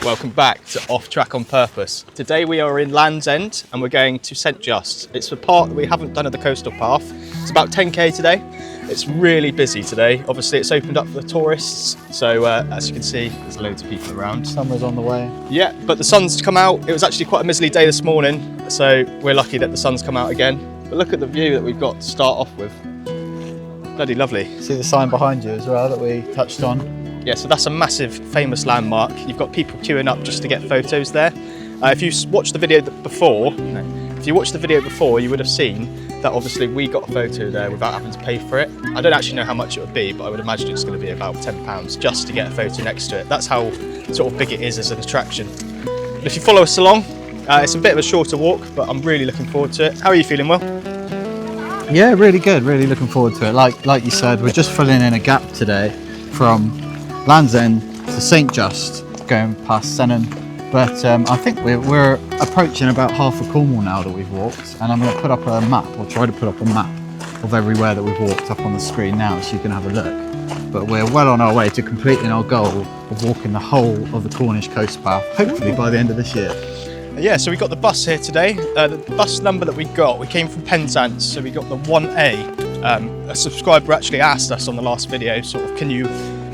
Welcome back to Off Track on Purpose. Today we are in Land's End and we're going to St Just. It's a part that we haven't done of the coastal path. It's about 10k today. It's really busy today. Obviously it's opened up for the tourists, so as you can see there's loads of people around. Summer's on the way. Yeah, but the sun's come out. It was actually quite a miserly day this morning, so we're lucky that the sun's come out again. But look at the view that we've got to start off with. Bloody lovely. See the sign behind you as well that we touched on? Yeah, so that's a massive famous landmark. You've got people queuing up just to get photos there. If you watched the video before, you would have seen that obviously we got a photo there without having to pay for it. I don't actually know how much it would be, but I would imagine it's going to be about £10 just to get a photo next to it. That's how sort of big it is as an attraction. But if you follow us along, it's a bit of a shorter walk, but I'm really looking forward to it. How are you feeling, Will? Yeah, really good. Really looking forward to it. Like you said, we're just filling in a gap today from Land's End to St Just, going past Sennan. But I think we're approaching about half of Cornwall now that we've walked, and I'm going to put up a map, or try to put up a map of everywhere that we've walked up on the screen now so you can have a look. But we're well on our way to completing our goal of walking the whole of the Cornish coast path, hopefully by the end of this year. Yeah, so we got the bus here today. The bus number that we came from Penzance, so we got the 1A. A subscriber actually asked us on the last video, sort of, can you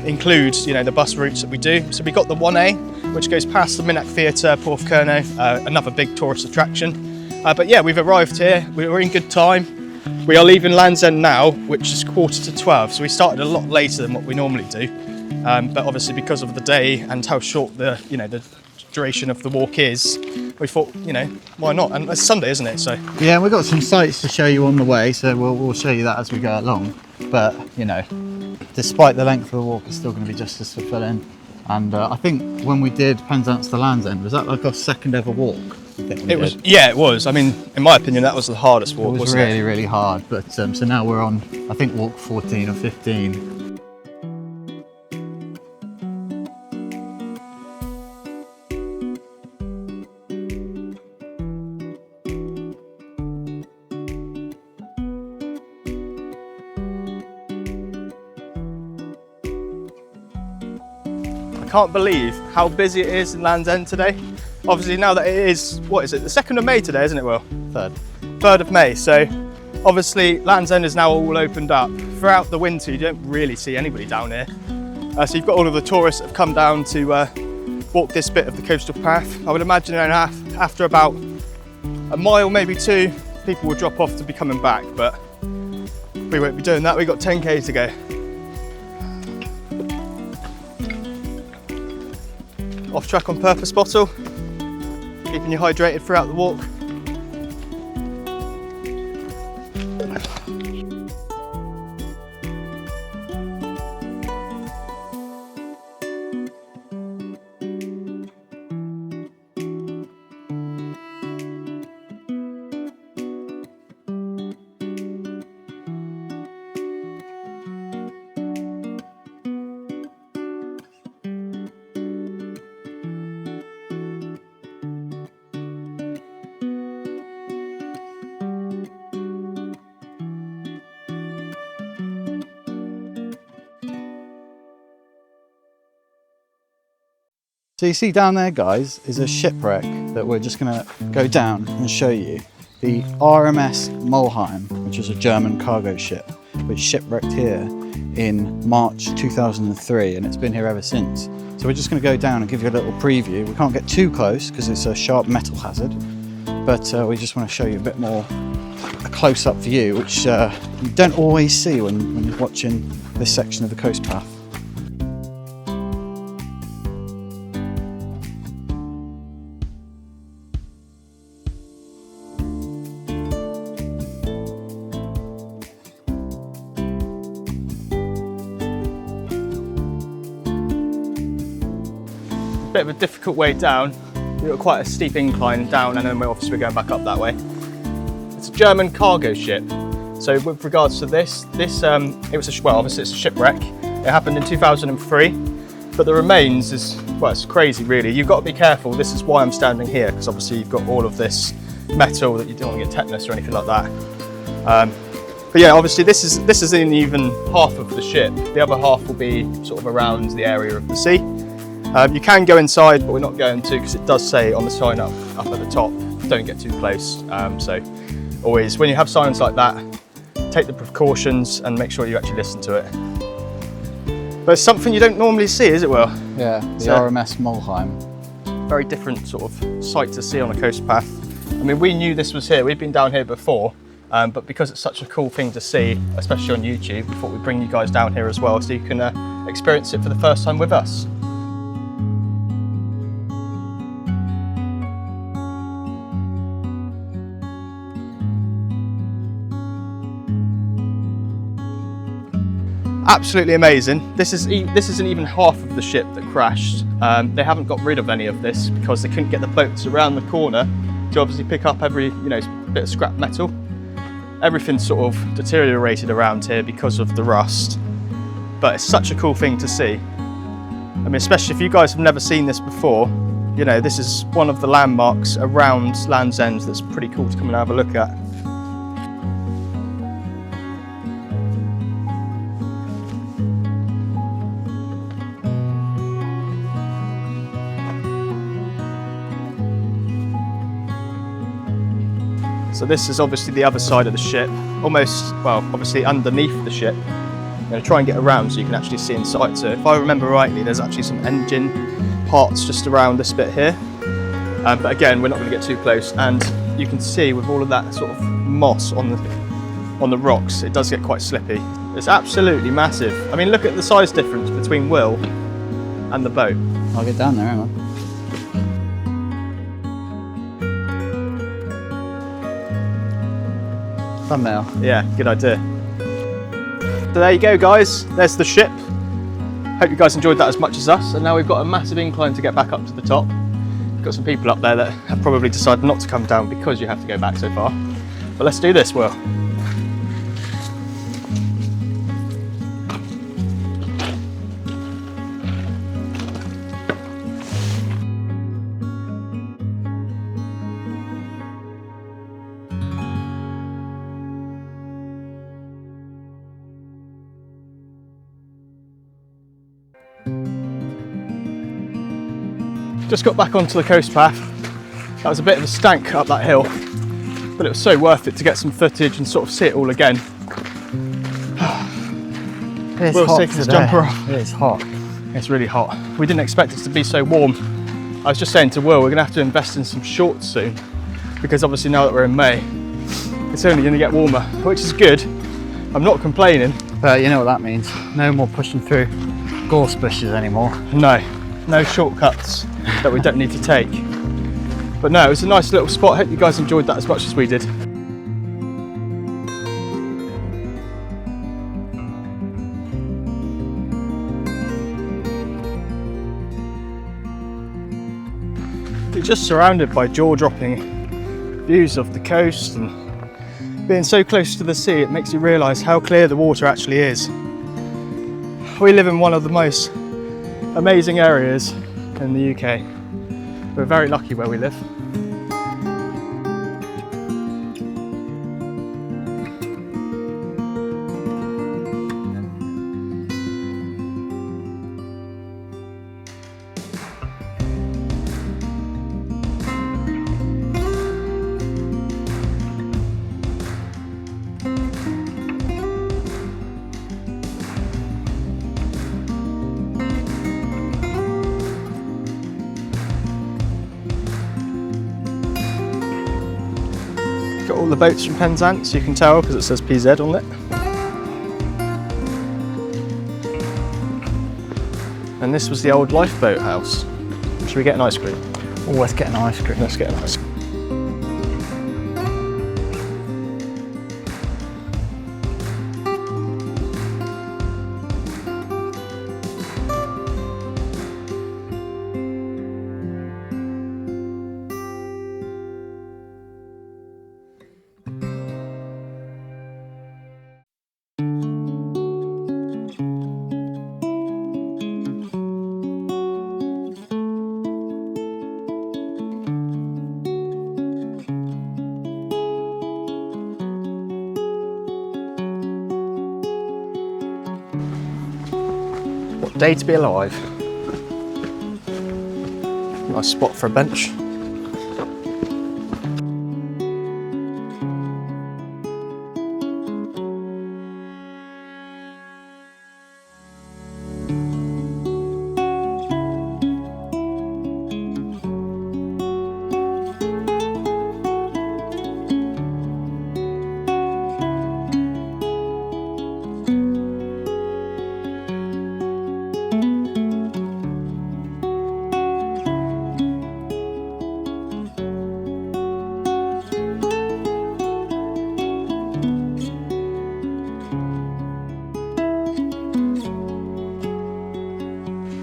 include, the bus routes that we do? So we got the 1A, which goes past the Minack Theatre, Porthcurno, another big tourist attraction. But yeah, we've arrived here. We're in good time. We are leaving Land's End now, which is 11:45. So we started a lot later than what we normally do. But obviously because of the day and how short the duration of the walk is, we thought, why not? And it's Sunday, isn't it? So yeah, we've got some sights to show you on the way, so we'll show you that as we go along. But despite the length of the walk, it's still going to be just as fulfilling. And I think when we did Penzance to Land's End, was that like our second ever walk? It was. I mean, in my opinion, that was the hardest walk. It was really, really hard. But so now we're on, I think, walk 14 or 15. I can't believe how busy it is in Land's End today. Obviously now that it is, what is it, the 2nd of May today, isn't it, Will? 3rd of May, so obviously Land's End is now all opened up. Throughout the winter you don't really see anybody down here. So you've got all of the tourists that have come down to walk this bit of the coastal path. I would imagine after about a mile, maybe 2, people will drop off to be coming back, but we won't be doing that. We've got 10k to go. Off Track on Purpose bottle, keeping you hydrated throughout the walk. So you see down there, guys, is a shipwreck that we're just going to go down and show you. The RMS Mulheim, which is a German cargo ship, which shipwrecked here in March 2003, and it's been here ever since. So we're just going to go down and give you a little preview. We can't get too close because it's a sharp metal hazard, but we just want to show you a bit more a close-up view, which you don't always see when you're watching this section of the coast path. Bit of a difficult way down. We've got quite a steep incline down, and then we're going back up that way. It's a German cargo ship. So with regards to this, obviously it's a shipwreck. It happened in 2003, but the remains it's crazy really. You've got to be careful. This is why I'm standing here, because obviously you've got all of this metal that you don't want to get tetanus or anything like that. But yeah, obviously this isn't even half of the ship. The other half will be sort of around the area of the sea. You can go inside, but we're not going to because it does say on the sign up at the top, don't get too close. So always, when you have signs like that, take the precautions and make sure you actually listen to it. But it's something you don't normally see, is it, Will? Yeah, the RMS Mulheim. Very different sort of sight to see on a coast path. I mean, we knew this was here. We've been down here before, but because it's such a cool thing to see, especially on YouTube, we thought we'd bring you guys down here as well so you can experience it for the first time with us. Absolutely amazing. This isn't even half of the ship that crashed. They haven't got rid of any of this because they couldn't get the boats around the corner to obviously pick up every bit of scrap metal. Everything's sort of deteriorated around here because of the rust. But it's such a cool thing to see. I mean, especially if you guys have never seen this before, this is one of the landmarks around Land's End that's pretty cool to come and have a look at. So this is obviously the other side of the ship, obviously underneath the ship. I'm going to try and get around so you can actually see inside. So if I remember rightly, there's actually some engine parts just around this bit here. But again, we're not going to get too close. And you can see with all of that sort of moss on the rocks, it does get quite slippy. It's absolutely massive. I mean, look at the size difference between Will and the boat. I'll get down there, hang on. Thumbnail. Yeah, good idea. So there you go, guys. There's the ship. Hope you guys enjoyed that as much as us. And now we've got a massive incline to get back up to the top. We've got some people up there that have probably decided not to come down because you have to go back so far. But let's do this, Will. Just got back onto the coast path. That was a bit of a stank up that hill, but it was so worth it to get some footage and sort of see it all again. It's Will's hot taking his today. jumper off. It is hot. It's really hot. We didn't expect it to be so warm. I was just saying to Will, we're gonna have to invest in some shorts soon, because obviously now that we're in May, it's only gonna get warmer, which is good. I'm not complaining. But you know what that means. No more pushing through gorse bushes anymore. No shortcuts that we don't need to take. But no, it was a nice little spot. Hope you guys enjoyed that as much as we did. You're just surrounded by jaw-dropping views of the coast, and being so close to the sea, it makes you realise how clear the water actually is. We live in one of the most amazing areas in the UK. We're very lucky where we live. Got all the boats from Penzance, you can tell because it says PZ on it. And this was the old lifeboat house. Should we get an ice cream? Oh, let's get an ice cream. Let's get an ice cream. What day to be alive. Nice spot for a bench.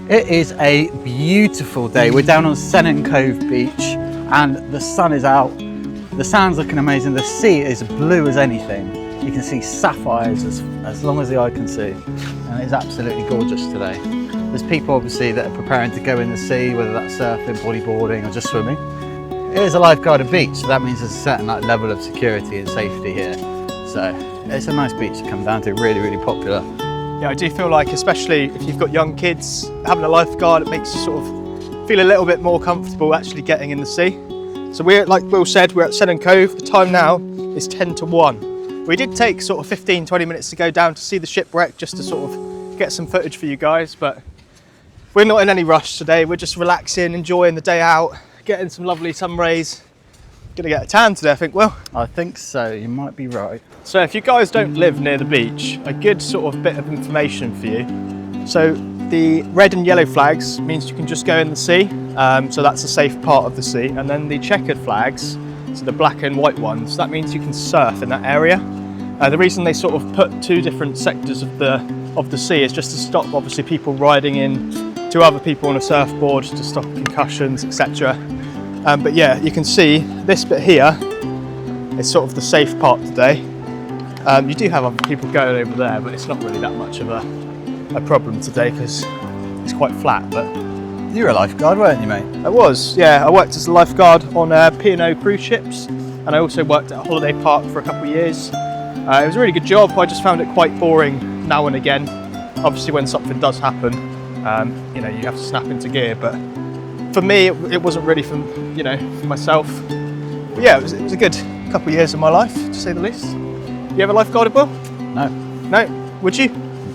It is a beautiful day. We're down on Sennin Cove Beach and the sun is out. The sand's looking amazing. The sea is blue as anything. You can see sapphires as long as the eye can see. And it's absolutely gorgeous today. There's people obviously that are preparing to go in the sea, whether that's surfing, bodyboarding or just swimming. It is a lifeguarded beach, so that means there's a certain level of security and safety here. So it's a nice beach to come down to, really, really popular. Yeah, I do feel like, especially if you've got young kids, having a lifeguard, it makes you sort of feel a little bit more comfortable actually getting in the sea. So we're, like Will said, we're at Sennin Cove. The time now is 10 to 1. We did take sort of 15-20 minutes to go down to see the shipwreck, just to sort of get some footage for you guys, but we're not in any rush today. We're just relaxing, enjoying the day out, getting some lovely sun rays. Gonna get a tan today, I think, Will. I think so, you might be right. So if you guys don't live near the beach, a good sort of bit of information for you. So the red and yellow flags means you can just go in the sea, so that's a safe part of the sea. And then the checkered flags, so the black and white ones, that means you can surf in that area. The reason they sort of put two different sectors of the sea is just to stop obviously people riding in to other people on a surfboard, to stop concussions, etc. But yeah, you can see this bit here is sort of the safe part today. You do have other people going over there, but it's not really that much of a problem today because it's quite flat. But you were a lifeguard, weren't you, mate? I was, yeah. I worked as a lifeguard on P&O cruise ships, and I also worked at a holiday park for a couple of years. It was a really good job. I just found it quite boring now and again. Obviously, when something does happen, you know, you have to snap into gear. But for me, it wasn't really for myself. But yeah, it was a good couple of years of my life, to say the least. You ever lifeguarded, Will? No. No? Would you?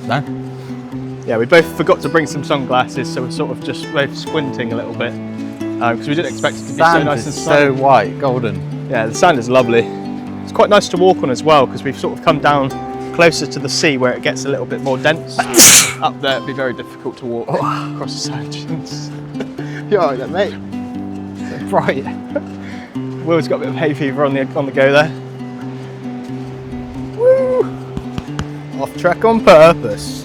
No. Yeah, we both forgot to bring some sunglasses, so we're sort of just both squinting a little bit because we didn't expect it to be so nice and sunny. So white, golden. Yeah, the sand is lovely. It's quite nice to walk on as well because we've sort of come down closer to the sea where it gets a little bit more dense. Up there it'd be very difficult to walk across the sand dunes. You're alright then, mate. So bright. Will's got a bit of hay fever on the go there. Woo! Off track on purpose.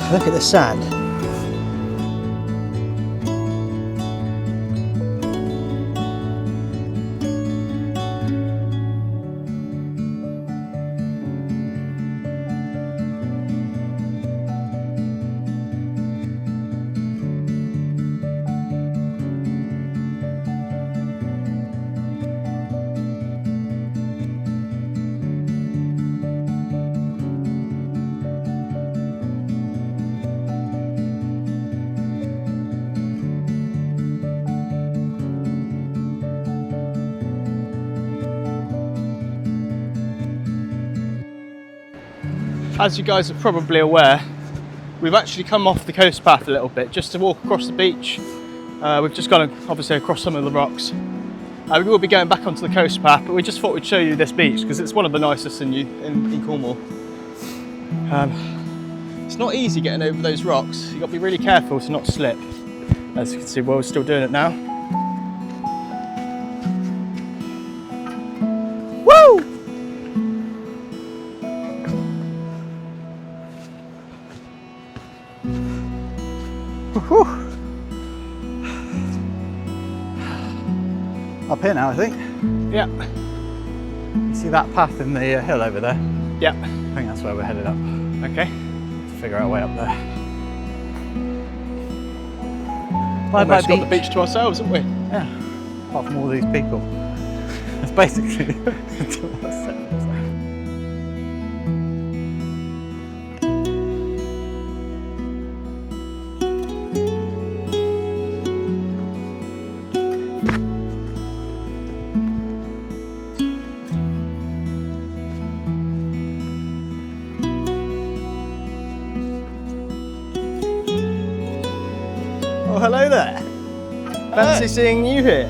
Look at the sand. As you guys are probably aware, We've actually come off the coast path a little bit just to walk across the beach. We've just gone obviously across some of the rocks. We will be going back onto the coast path, but we just thought we'd show you this beach because it's one of the nicest in Cornwall. It's not easy getting over those rocks. You've got to be really careful to not slip. As you can see, we're still doing it now. Woo! Whew. Up here now, I think. Yeah. You see that path in the hill over there? Yeah. I think that's where we're headed up. Okay. To figure our way up there. Almost got the beach to ourselves, haven't we? Yeah. Apart from all these people. It's basically to ourselves. Oh, hello there. Fancy seeing you here.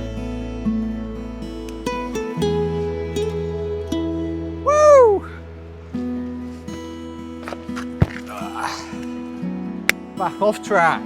Woo! Back off track.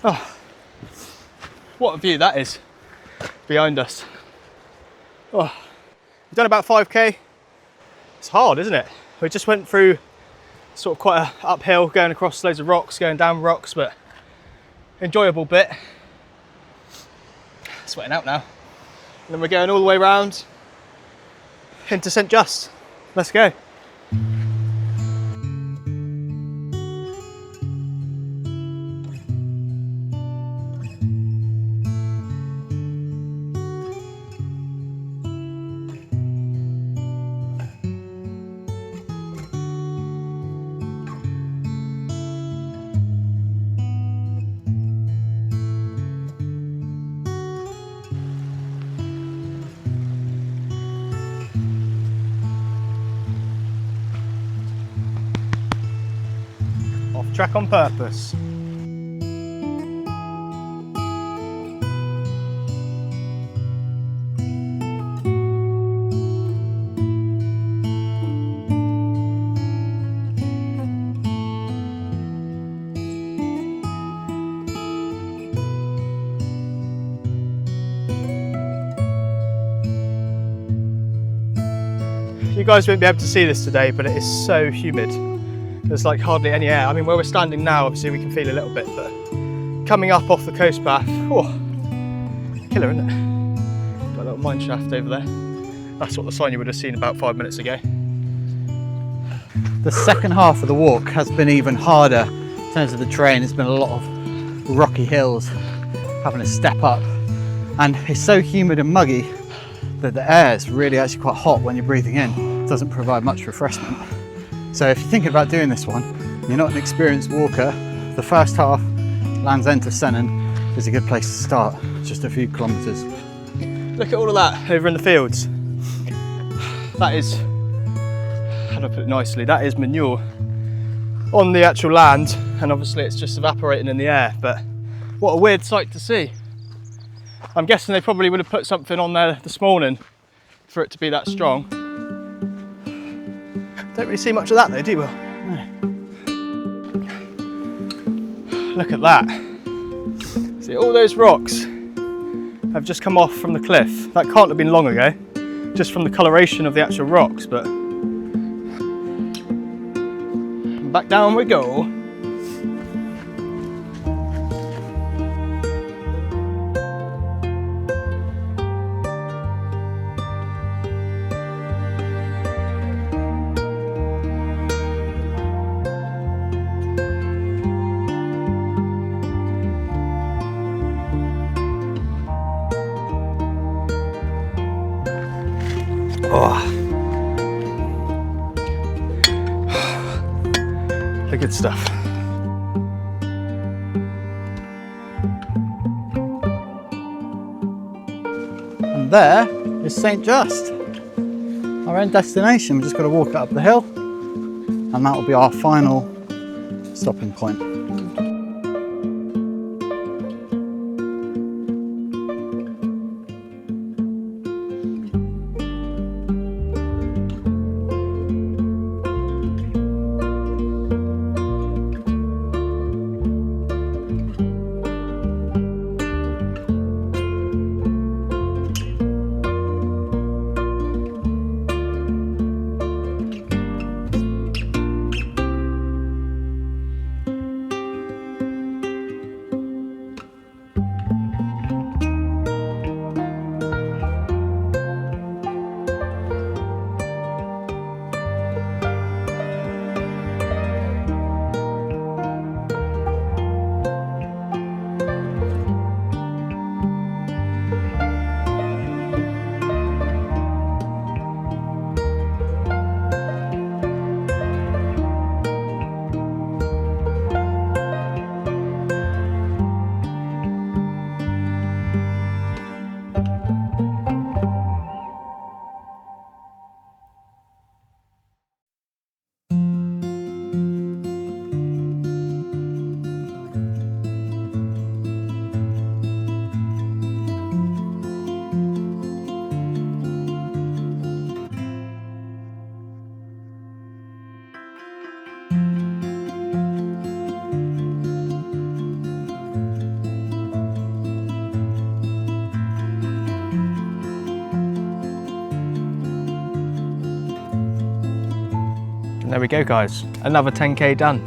Oh, what a view that is behind us. Oh, we've done about 5k. It's hard, isn't it? We just went through sort of quite a uphill, going across loads of rocks, going down rocks, but enjoyable bit. Sweating out now. And then we're going all the way around into St. Just. Let's go. Off track on purpose. You guys won't be able to see this today, but it is so humid. There's like hardly any air. I mean, where we're standing now, obviously we can feel a little bit, but coming up off the coast path, oh, killer, isn't it? Got a little mine shaft over there. That's what the sign you would have seen about 5 minutes ago. The second half of the walk has been even harder in terms of the terrain. It's been a lot of rocky hills, having to step up. And it's so humid and muggy that the air is really actually quite hot when you're breathing in. It doesn't provide much refreshment. So if you're thinking about doing this one, you're not an experienced walker, the first half, Land's End to Sennin, is a good place to start. Just a few kilometres. Look at all of that over in the fields. That is, how do I put it nicely, that is manure on the actual land, and obviously it's just evaporating in the air, but what a weird sight to see. I'm guessing they probably would have put something on there this morning for it to be that strong. Don't really see much of that though, do we? No. Look at that. See, all those rocks have just come off from the cliff. That can't have been long ago, just from the coloration of the actual rocks, but back down we go. Oh. The good stuff. And there is St. Just, our end destination. We've just got to walk up the hill, and that will be our final stopping point. There we go guys, another 10k done.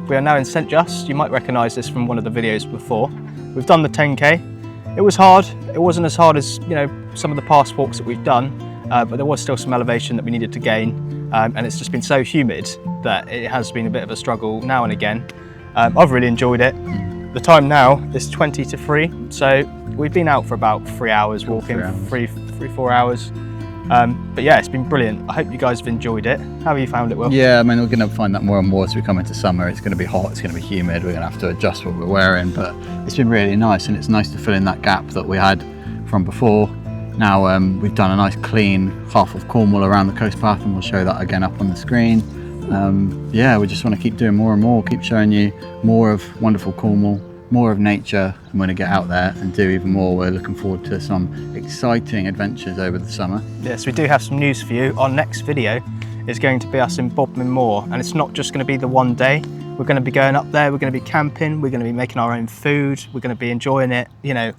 We are now in St. Just. You might recognise this from one of the videos before. We've done the 10k. It was hard. It wasn't as hard as, you know, some of the past walks that we've done, but there was still some elevation that we needed to gain, and it's just been so humid that it has been a bit of a struggle now and again. I've really enjoyed it. The time now is 20 to 3, so we've been out for about 3 hours walking, 4 hours. But yeah, it's been brilliant. I hope you guys have enjoyed it. How have you found it, Will? Yeah, I mean, we're going to find that more and more as we come into summer. It's going to be hot, it's going to be humid, we're going to have to adjust what we're wearing, but it's been really nice, and it's nice to fill in that gap that we had from before. Now we've done a nice clean half of Cornwall around the coast path, and we'll show that again up on the screen. Yeah, we just want to keep doing more and more, keep showing you more of wonderful Cornwall, more of nature, and we're going to get out there and do even more. We're looking forward to some exciting adventures over the summer. Yes, we do have some news for you. Our next video is going to be us in Bodmin Moor, and it's not just going to be the one day. We're going to be going up there, we're going to be camping, we're going to be making our own food, we're going to be enjoying it, you know,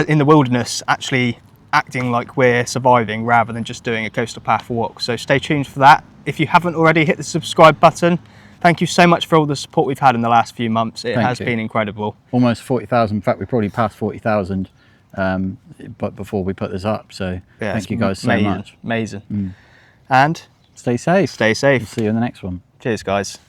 in the wilderness, actually acting like we're surviving rather than just doing a coastal path walk. So stay tuned for that. If you haven't already, hit the subscribe button. Thank you so much for all the support we've had in the last few months. It has been incredible. Almost 40,000. In fact, we probably passed 40,000 but before we put this up. So yeah, thank you guys so much. Amazing. And stay safe. Stay safe. We'll see you in the next one. Cheers, guys.